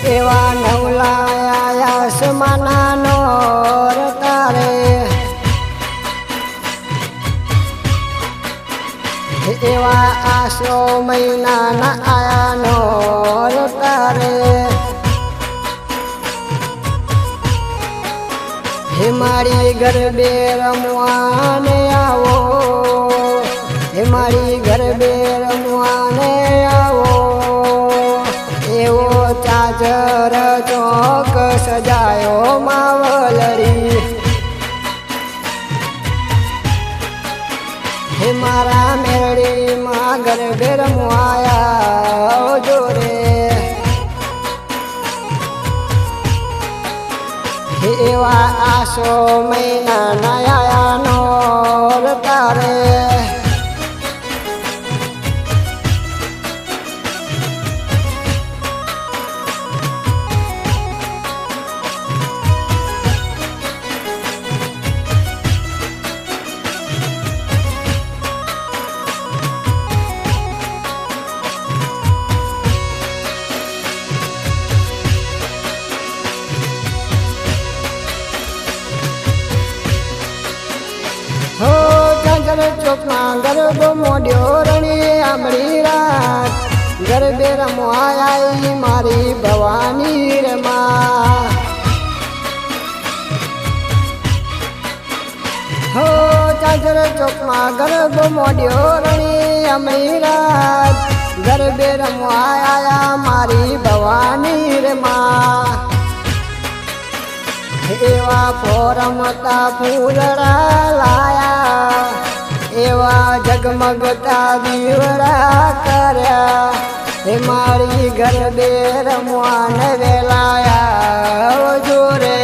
એવા નવલાયા આસમાનાનો તારે એવા આસો મહિનાના આયાનો તારે હે મારી ગરબે રમવાને આવો હે મારી ગરબે રમવાને આવો એવો ચાચર ચોક સજાયો માવલડી હે મારા મેળીમાં ગરબે રમવાયા જોરે એવા આસો મહિના નયાનો તારે હો ચાંચર ચોકમાં ગરબો મોડ્યો રણી આંબળી રાત ગરબે રમવા આવી મારી ભવાની રે માં હો ચાંચર ચોકમાં ગરબો મોડ્યો રણી આંબળી રાત ગરબે રમવા આવ્યા મારી ભવાની રે માં એવા પોરમતા ફૂલડા લાયા એવા જગમગતા દીવડા કર્યા હે મારી ગરબે રમવાને વેલાયા જોરે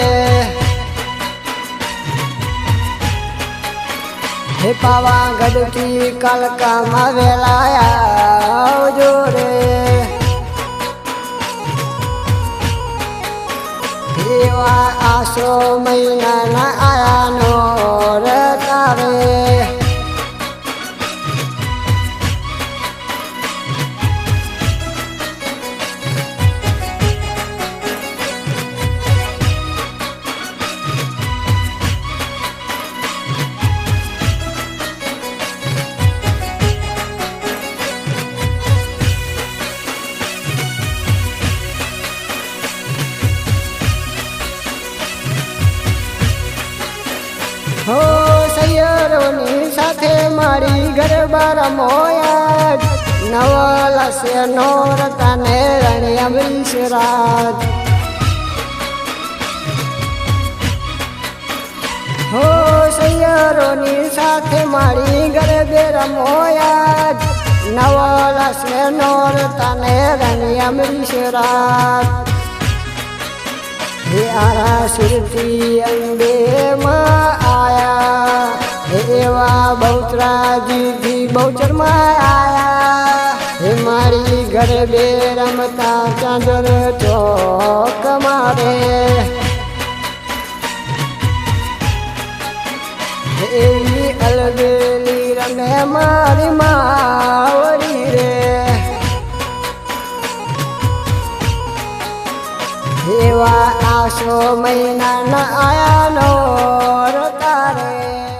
હે પાવાગઢથી કલકામાં વેલાયા જોરે એવા આસો મહિનાના આયાનો તારે હો સૈયરોની સાથે મારી ગરબા રમોયા નવલસે નોરતાને રણી અમરીશ રાજ હો સૈયરોની સાથે મારી ગરબે રમોયા નવલસે નોરતાને રણી અમરીશ રાજ હે આરા સુરતી અંબે માં આયા એવા બહુચરાજીથી બહુચરમાં આયા હે મારી ગરબે રમતા ચાંદર ચોક મારે એવી અલબેલી રમે મારી માવડી રે એવા આસો મહિનાના આયાનો